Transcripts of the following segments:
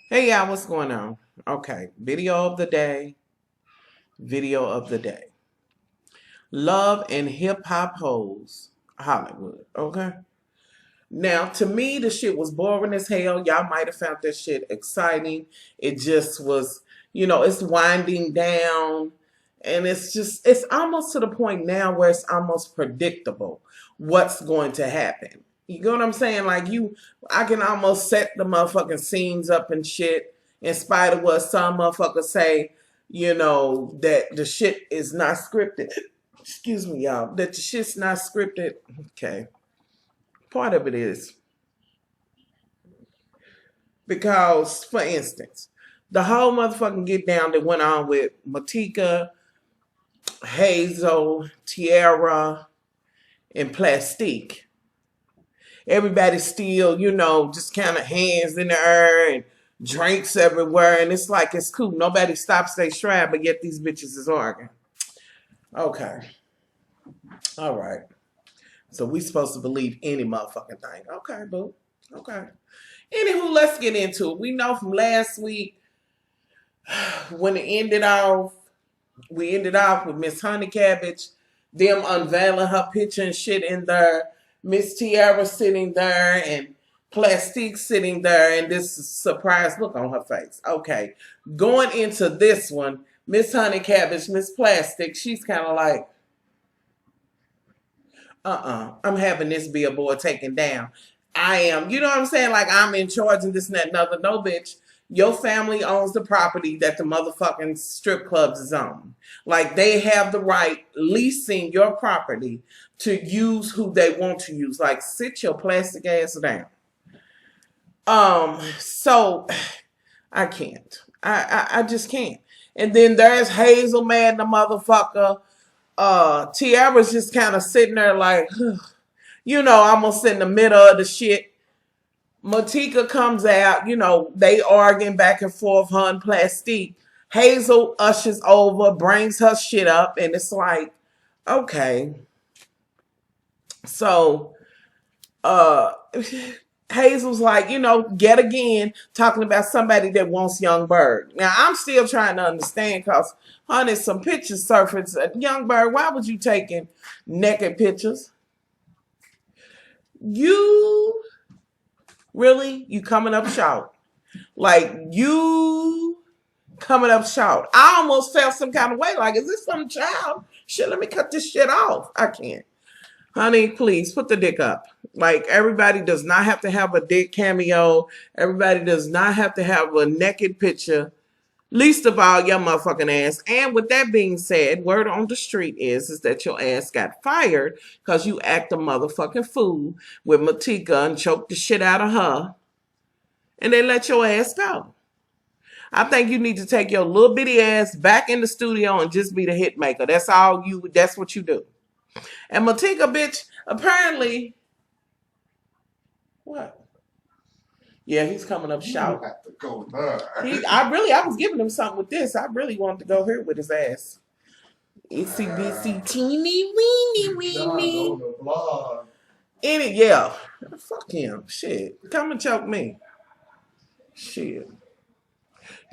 Hey, y'all, what's going on? Okay, video of the day. Video of the day. Love and hip hop hoes, Hollywood. Okay. Now, to me, the shit was boring as hell. Y'all might have found that shit exciting. It just was, it's winding down. And it's almost to the point now where it's almost predictable what's going to happen. You know what I'm saying? Like, I can almost set the motherfucking scenes up and shit, in spite of what some motherfuckers say, that the shit is not scripted. Excuse me, y'all. That the shit's not scripted. Okay. Part of it is. Because, for instance, the whole motherfucking get down that went on with Matika, Hazel, Tiara, and Plastique. Everybody still, just kind of hands in the air and drinks everywhere. And it's like, it's cool. Nobody stops their stride, but yet these bitches is arguing. Okay. All right. So we supposed to believe any motherfucking thing. Okay, boo. Okay. Anywho, let's get into it. We know from last week when we ended off with Miss Honey Cabbage, them unveiling her picture and shit in there, Miss Tiara sitting there, and Plastique sitting there, and this surprised look on her face. Okay, going into this one, Miss Honey Cabbage, Miss Plastic, she's kind of like, I'm having this billboard taken down. I am, you know what I'm saying? Like, I'm in charge and this and that and other. No, bitch. Your family owns the property that the motherfucking strip clubs is on. Like, they have the right leasing your property to use who they want to use. Like, sit your plastic ass down. So I can't. I just can't. And then there's Hazel mad the motherfucker. Tiara's just kind of sitting there like, almost in the middle of the shit. Matika comes out, they arguing back and forth, her and Plastique. Hazel ushers over, brings her shit up, and it's like, okay. So, Hazel's like, yet again, talking about somebody that wants Young Berg. Now, I'm still trying to understand because, honey, some pictures surfaced. Young Berg, why was you taking naked pictures? Really? You coming up short. Like, you coming up short. I almost felt some kind of way. Like, is this some child? Shit, let me cut this shit off. I can't. Honey, please put the dick up. Like, everybody does not have to have a dick cameo. Everybody does not have to have a naked picture. Least of all, your motherfucking ass. And with that being said, word on the street is that your ass got fired because you act a motherfucking fool with Matika and choked the shit out of her. And they let your ass go. I think you need to take your little bitty ass back in the studio and just be the hit maker. That's what you do. And Matika, bitch, apparently, what? Yeah, he's coming up short. You have to go there. I was giving him something with this. I really wanted to go here with his ass. Itsy bitsy teeny weeny weeny. Yeah. Fuck him. Shit. Come and choke me. Shit.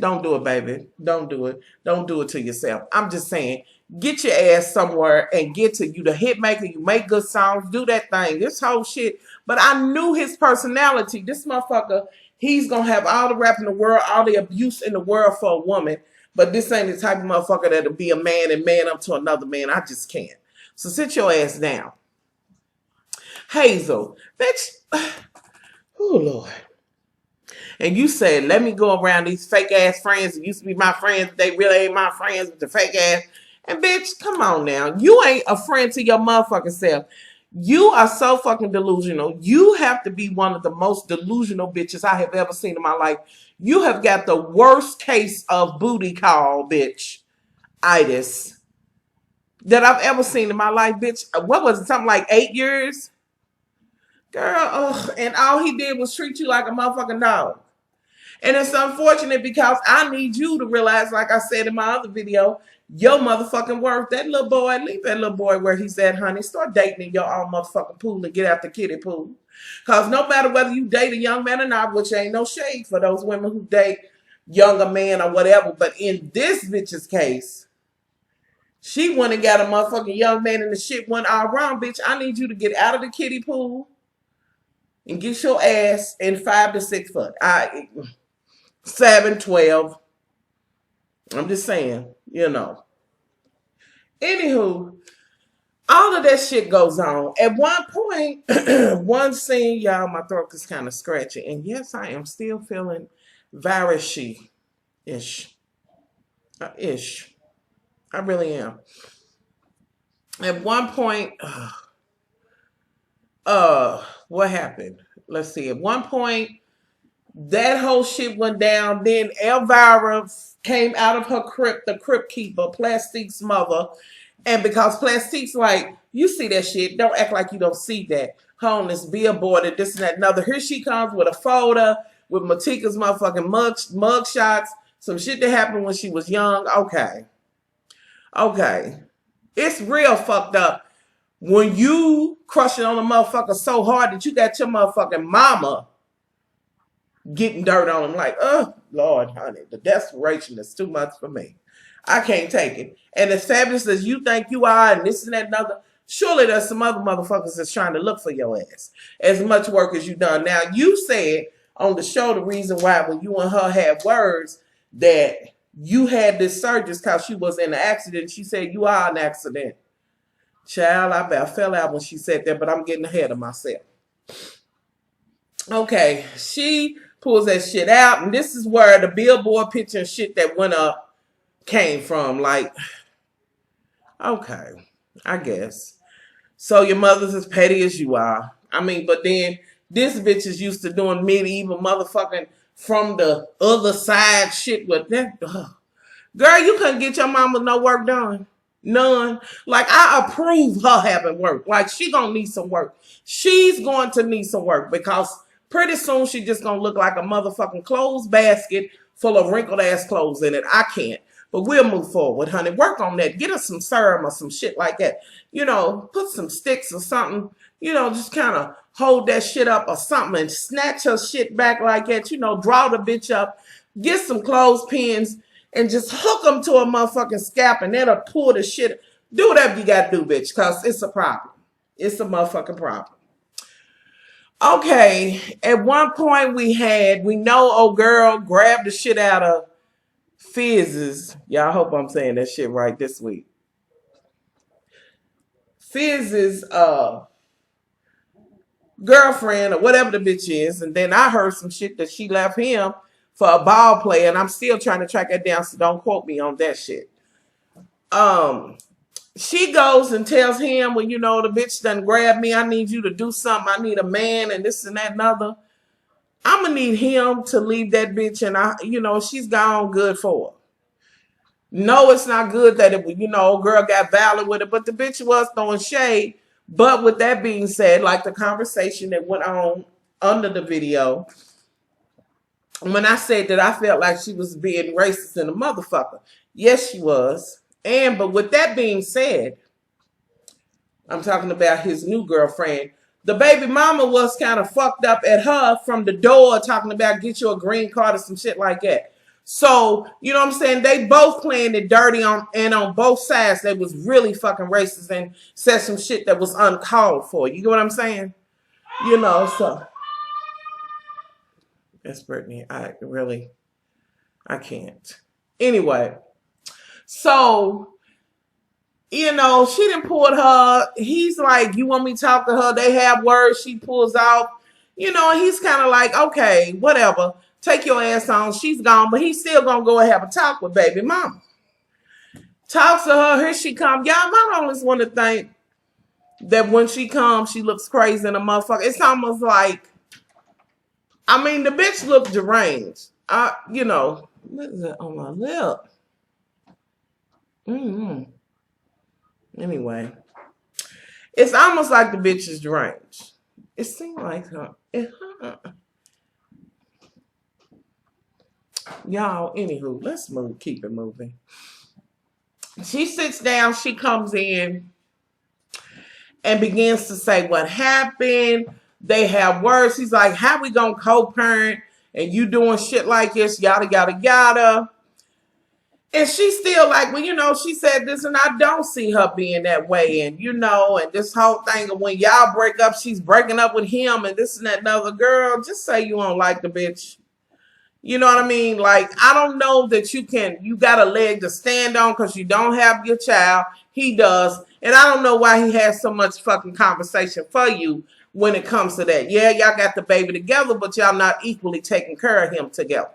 Don't do it, baby. Don't do it. Don't do it to yourself. I'm just saying, get your ass somewhere and get to you the hit maker. You make good songs. Do that thing. This whole shit. But I knew his personality. This motherfucker, he's going to have all the rap in the world, all the abuse in the world for a woman. But this ain't the type of motherfucker that'll be a man and man up to another man. I just can't. So sit your ass down. Hazel. Bitch. Oh, Lord. And you said, let me go around these fake ass friends that used to be my friends. They really ain't my friends with the fake ass. And bitch, come on now. You ain't a friend to your motherfucking self. You are so fucking delusional. You have to be one of the most delusional bitches I have ever seen in my life. You have got the worst case of booty call, bitch, itis that I've ever seen in my life, bitch. What was it? Something like 8 years? Girl, and all he did was treat you like a motherfucking dog. And it's unfortunate because I need you to realize, like I said in my other video, your motherfucking worth. That little boy, leave that little boy where he's at, honey. Start dating in your own motherfucking pool and get out the kiddie pool. Because no matter whether you date a young man or not, which ain't no shade for those women who date younger men or whatever, but in this bitch's case, she went and got a motherfucking young man and the shit went all wrong, bitch. I need you to get out of the kiddie pool and get your ass in 5 to 6 foot. 7, 12. I'm just saying, you know. Anywho, all of that shit goes on. At one point, one scene, y'all, my throat is kind of scratchy. And yes, I am still feeling virus-ish. Ish. I really am. At one point, what happened? Let's see. At one point, that whole shit went down. Then Elvira came out of her crypt, the crypt keeper, Plastique's mother. And because Plastique's like, you see that shit, don't act like you don't see that. Her on this billboard and this and that and other. Here she comes with a folder with Matika's motherfucking mug shots. Some shit that happened when she was young. Okay. It's real fucked up when you crushing on a motherfucker so hard that you got your motherfucking mama getting dirt on him. Like, oh, Lord, honey, the desperation is too much for me. I can't take it. And as fabulous as you think you are and this and that and other, surely there's some other motherfuckers that's trying to look for your ass. As much work as you done. Now, you said on the show the reason why when you and her had words that you had this surgery because she was in an accident. She said, you are an accident. Child, I fell out when she said that, but I'm getting ahead of myself. Okay, she pulls that shit out, and this is where the billboard picture and shit that went up came from. Like, okay, I guess. So your mother's as petty as you are. I mean, but then this bitch is used to doing medieval motherfucking from the other side shit with that. Ugh. Girl, you couldn't get your mama no work done. None. Like, I approve her having work. Like, she gonna need some work. She's going to need some work because pretty soon she just gonna look like a motherfucking clothes basket full of wrinkled ass clothes in it. I can't. But we'll move forward, honey. Work on that. Get her some serum or some shit like that. You know, put some sticks or something. You know, just kind of hold that shit up or something and snatch her shit back like that. You know, draw the bitch up. Get some clothespins and just hook them to a motherfucking scalp and that'll pull the shit. Do whatever you got to do, bitch, because it's a problem. It's a motherfucking problem. Okay, at one point we know old girl grabbed the shit out of Fizz's. Y'all hope I'm saying that shit right this week. Fizz's girlfriend or whatever the bitch is. And then I heard some shit that she left him for a ball player. And I'm still trying to track that down, so don't quote me on that shit. She goes and tells him, well, you know, the bitch done grabbed me. I need you to do something. I need a man and this and that and other. I'm going to need him to leave that bitch. And, she's gone good for her. No, it's not good that girl got valid with it, but the bitch was throwing shade. But with that being said, like the conversation that went on under the video, when I said that I felt like she was being racist and a motherfucker, yes, she was. But with that being said, I'm talking about his new girlfriend. The baby mama was kind of fucked up at her from the door talking about get you a green card or some shit like that. So, you know what I'm saying? They both playing it dirty on both sides. They was really fucking racist and said some shit that was uncalled for. You get what I'm saying? So. That's Brittany. I can't. Anyway. So, she done pulled her. He's like, you want me to talk to her? They have words. She pulls out. He's kind of like, okay, whatever. Take your ass on. She's gone. But he's still going to go and have a talk with baby mama. Talks to her. Here she come. Y'all, I always want to think that when she comes, she looks crazy in a motherfucker. It's almost like, the bitch looked deranged. What is that on my lip? Anyway, it's almost like the bitch is deranged. It seemed like her. Y'all, anywho, let's keep it moving. She sits down, she comes in and begins to say what happened. They have words. He's like, how we gonna co-parent and you doing shit like this, yada, yada, yada. And she's still like, well, she said this and I don't see her being that way. And, and this whole thing of when y'all break up, she's breaking up with him and this and that and other. Girl, just say you don't like the bitch. You know what I mean? Like, I don't know that you got a leg to stand on because you don't have your child. He does. And I don't know why he has so much fucking conversation for you when it comes to that. Yeah, y'all got the baby together, but y'all not equally taking care of him together.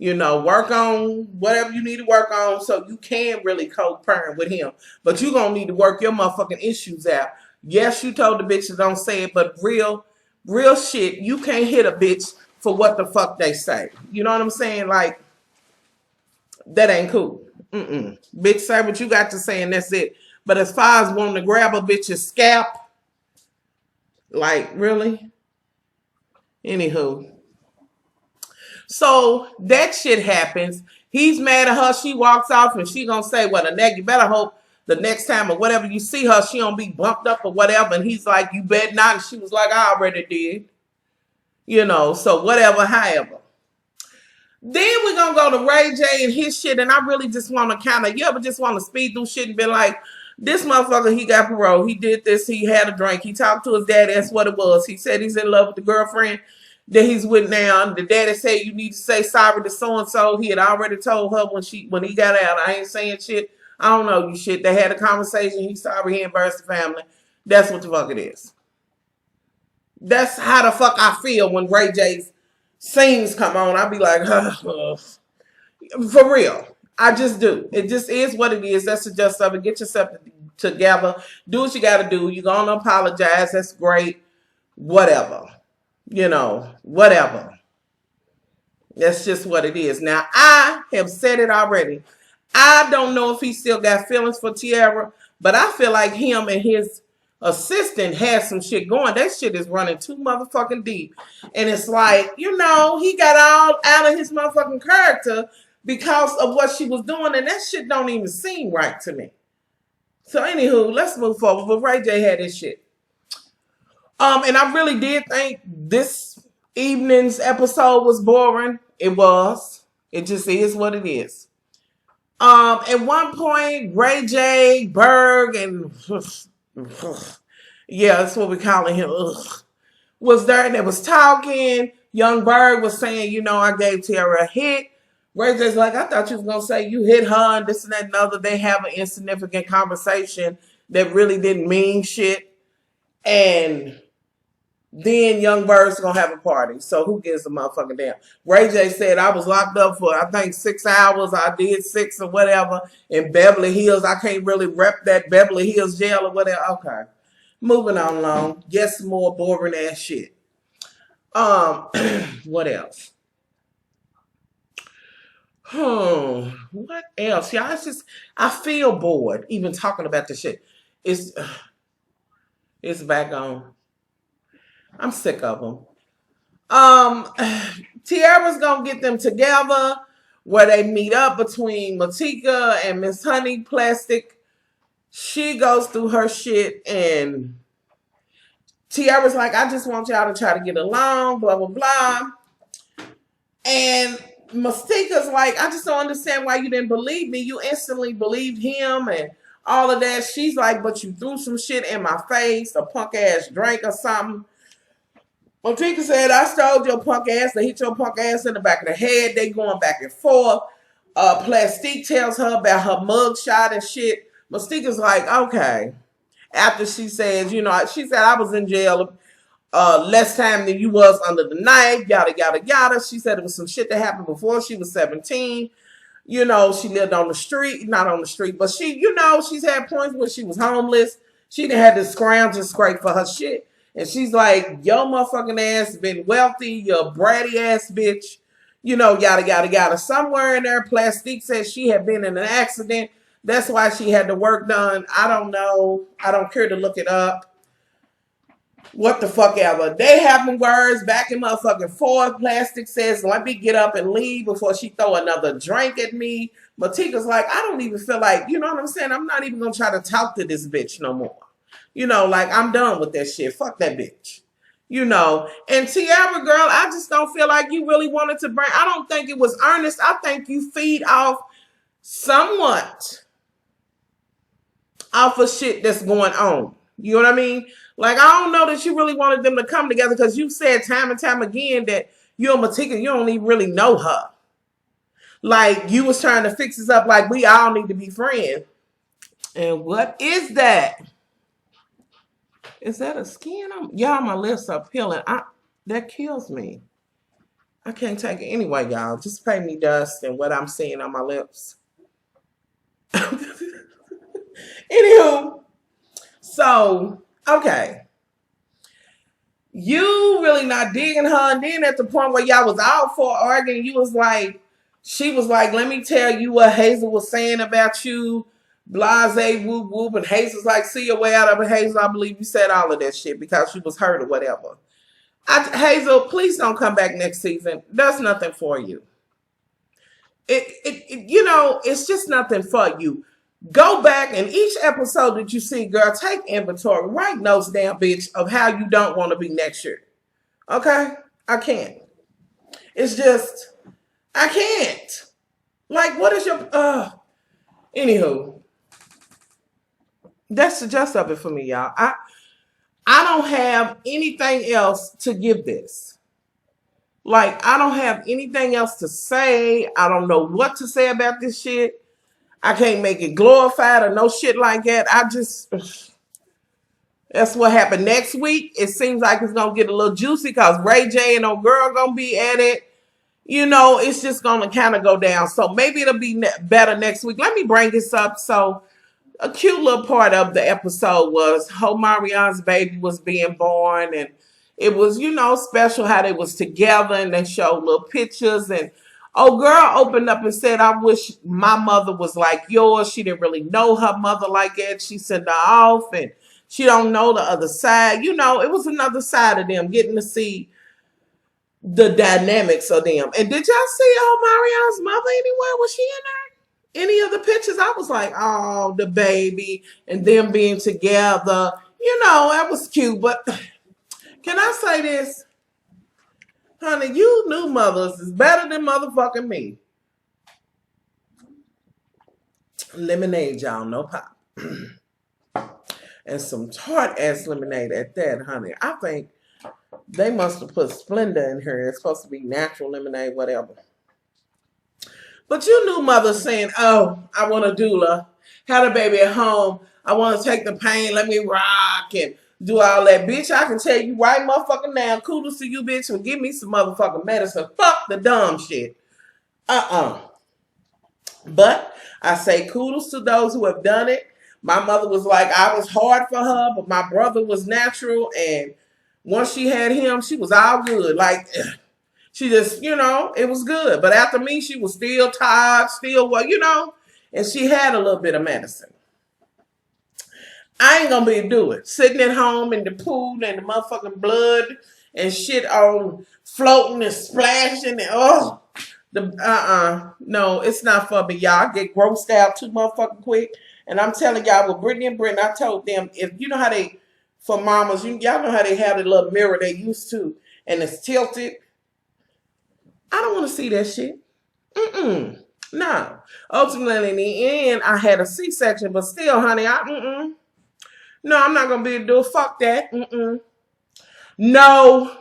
Work on whatever you need to work on so you can really co-parent with him. But you're going to need to work your motherfucking issues out. Yes, you told the bitches don't say it, but real shit, you can't hit a bitch for what the fuck they say. You know what I'm saying? Like, that ain't cool. Bitch, say what you got to say and that's it. But as far as wanting to grab a bitch's scalp, like, really? Anywho. So that shit happens. He's mad at her. She walks off and she gonna say, well, you better hope the next time or whatever you see her, she don't be bumped up or whatever. And he's like, you bet not. And she was like, I already did. So whatever, however. Then we're going to go to Ray J and his shit. And I really just want to just want to speed through shit and be like, this motherfucker, he got parole. He did this. He had a drink. He talked to his daddy. That's what it was. He said he's in love with the girlfriend that he's with now. The daddy said you need to say sorry to so-and-so. He had already told her when he got out. I ain't saying shit. I don't know you shit. They had a conversation. He's sorry he embarrassed the family. That's what the fuck it is. That's how the fuck I feel when Ray J's scenes come on. I be like, for real. I just do. It just is what it is. That's the gist of it. Get yourself together. Do what you got to do. You're going to apologize. That's great. Whatever. Whatever. That's just what it is. Now, I have said it already. I don't know if he still got feelings for Tiara, but I feel like him and his assistant has some shit going. That shit is running too motherfucking deep. And it's like, he got all out of his motherfucking character because of what she was doing. And that shit don't even seem right to me. So anywho, let's move forward. But Ray J had this shit. And I really did think this evening's episode was boring. It was. It just is what it is. At one point, Ray J, Berg, and yeah, that's what we're calling him, was there and they was talking. Young Berg was saying, I gave Tiara a hit. Ray J's like, I thought you was going to say you hit her and this and that and other. They have an insignificant conversation that really didn't mean shit. And then Young Berg's going to have a party. So who gives a motherfucking damn? Ray J said, I was locked up for, I think, 6 hours. I did 6 or whatever in Beverly Hills. I can't really rep that Beverly Hills jail or whatever. Okay. Moving on along. Yes, more boring ass shit. What else? What else? Y'all, I feel bored even talking about this shit. It's back on. I'm sick of them. Tiara's gonna get them together where they meet up between Matika and Miss Honey Plastic. She goes through her shit and Tiara's like, I just want y'all to try to get along, blah, blah, blah. And Mastika's like, I just don't understand why you didn't believe me. You instantly believed him and all of that. She's like, but you threw some shit in my face, a punk ass drink or something. Matika said, I stole your punk ass. They hit your punk ass in the back of the head. They going back and forth. Plastique tells her about her mug shot and shit. Mastika's like, okay. After she says, she said, I was in jail less time than you was under the knife, yada, yada, yada. She said it was some shit that happened before she was 17. She lived on the street, not on the street, but she's had points where she was homeless. She done had to scrounge and scrape for her shit. And she's like, your motherfucking ass been wealthy, your bratty ass bitch, yada, yada, yada. Somewhere in there, Plastique says she had been in an accident. That's why she had the work done. I don't know. I don't care to look it up. What the fuck ever. They having words back and motherfucking forth. Plastic says, let me get up and leave before she throw another drink at me. Matika's like, I don't even feel like, you know what I'm saying? I'm not even going to try to talk to this bitch no more. I'm done with that shit. Fuck that bitch. you know. And Tiara, girl, I just don't feel like you really wanted to bring. I don't think it was earnest. I think you feed off somewhat off of shit that's going on. You know what I mean? Like, I don't know that you really wanted them to come together because you said time and time again that you and Matika, you don't even really know her. Like, you was trying to fix this up like we all need to be friends. And what is that? Is that a skin? Y'all, my lips are peeling. That kills me. I can't take it anyway, y'all. Just pay me dust and what I'm seeing on my lips. Anywho, so, okay. You really not digging her. And then at the point where y'all was out for arguing, you was like, she was like, let me tell you what Hazel was saying about you. Blase, whoop, whoop. And Hazel's like, see your way out of it. Hazel, I believe you said all of that shit because she was hurt or whatever. Hazel, please don't come back next season. That's nothing for you. You know, it's just nothing for you. Go back and each episode that you see, girl, take inventory. Write notes down, bitch, of how you don't want to be next year. Okay? I can't. It's just, I can't. Like, what is your, anywho. That's the gist of it for me, y'all. I don't have anything else to give this. Like, I don't have anything else to say. I don't know what to say about this shit. I can't make it glorified or no shit like that. That's what happened next week. It seems like it's going to get a little juicy because Ray J and old girl going to be at it. You know, it's just going to kind of go down. So maybe it'll be better next week. Let me bring this up. So a cute little part of the episode was Homarion's baby was being born. And it was, you know, special how they was together and they showed little pictures. And old girl opened up and said, I wish my mother was like yours. She didn't really know her mother like that. She sent her off and she don't know the other side. You know, it was another side of them getting to see the dynamics of them. And did y'all see Marion's mother anywhere? Was she in there? Any of the pictures? I was like, oh, the baby and them being together. You know, that was cute. But can I say this? Honey, you new mothers is better than motherfucking me. Lemonade, y'all, no pop. And some tart-ass lemonade at that, honey. I think they must have put Splenda in here. It's supposed to be natural lemonade, whatever. But you new mothers saying, oh, I want a doula. Had a baby at home. I want to take the pain. Let me rock and do all that. Bitch, I can tell you right motherfucking now. Kudos to you, bitch, for give me some motherfucking medicine. Fuck the dumb shit. But I say kudos to those who have done it. My mother was like, I was hard for her, but my brother was natural. And once she had him, she was all good. Like, she just, you know, it was good. But after me, she was still tired, still what, you know, and she had a little bit of medicine. I ain't gonna be able to do it. Sitting at home in the pool and the motherfucking blood and shit on floating and splashing and no, it's not for me, y'all. I get grossed out too motherfucking quick. And I'm telling y'all, with Brittany and Britton, I told them, if you know how they, for mamas, y'all know how they have the little mirror they used to, and it's tilted. I don't want to see that shit. No. Ultimately, in the end, I had a C-section, but still, honey, no, I'm not going to be able to do it. Fuck that. No.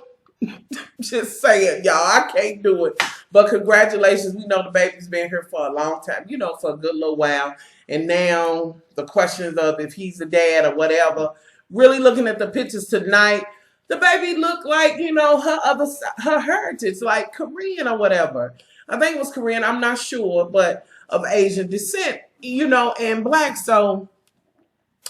Just saying, y'all. I can't do it. But congratulations. We know the baby's been here for a long time. You know, for a good little while. And now the questions of if he's the dad or whatever. Really looking at the pictures tonight, the baby looked like, you know, her heritage, like Korean or whatever. I think it was Korean. I'm not sure, but of Asian descent, you know, and black. So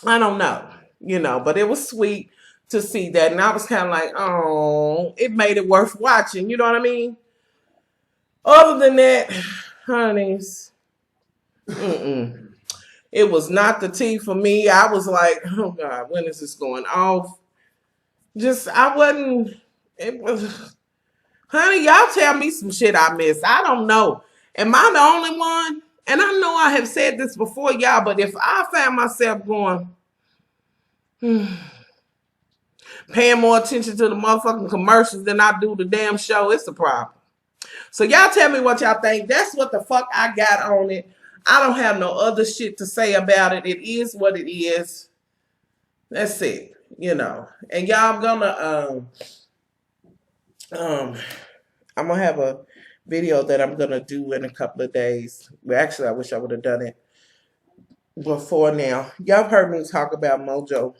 I don't know, you know, but it was sweet to see that. And I was kind of like, oh, it made it worth watching. You know what I mean? Other than that, honeys, it was not the tea for me. I was like, oh God, when is this going off? I wasn't, it was, honey, y'all tell me some shit I missed. I don't know. Am I the only one? And I know I have said this before, y'all, but if I find myself going, paying more attention to the motherfucking commercials than I do the damn show. It's a problem. So y'all tell me what y'all think. That's what the fuck I got on it. I don't have no other shit to say about it. It is what it is. That's it. You know. And y'all, I'm gonna have a video that I'm gonna do in a couple of days. Well, actually, I wish I would have done it before now. Y'all have heard me talk about Mojo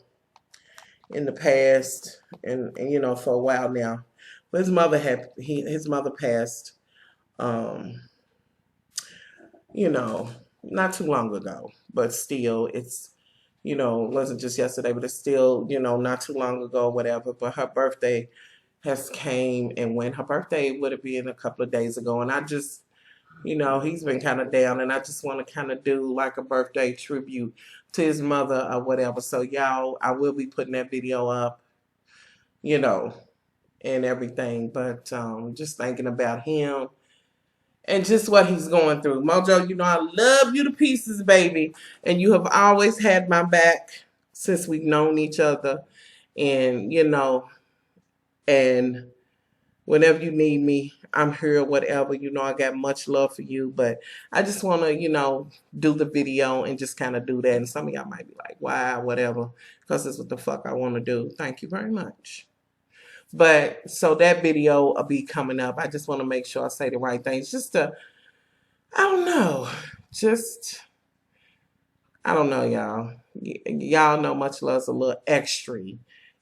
in the past, and you know, for a while now. But his mother passed, um, you know, not too long ago. But still, it's, you know, it wasn't just yesterday, but it's still, you know, not too long ago, whatever. But her birthday has came and went. Her birthday would have been a couple of days ago, and I just, you know, he's been kind of down, and I just want to kind of do like a birthday tribute to his mother or whatever. So y'all, I will be putting that video up, you know, and everything. But just thinking about him and just what he's going through. Mojo, you know, I love you to pieces, baby, and you have always had my back since we've known each other, and you know, and whenever you need me, I'm here, whatever. You know, I got much love for you, but I just want to, you know, do the video and just kind of do that. And some of y'all might be like, why, whatever, because that's what the fuck I want to do. Thank you very much. But so that video will be coming up. I just want to make sure I say the right things. Just to, I don't know, just, I don't know, y'all. Y'all know much love's a little extra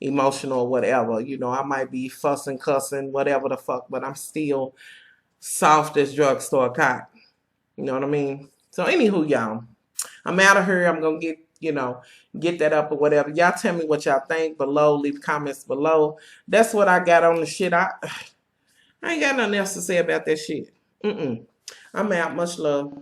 emotional, whatever. You know, I might be fussing, cussing, whatever the fuck, but I'm still soft as drugstore cotton. You know what I mean? So anywho, y'all, I'm out of here. I'm gonna get, you know, get that up or whatever. Y'all tell me what y'all think below. Leave comments below. That's what I got on the shit. I ain't got nothing else to say about that shit. I'm out. Much love.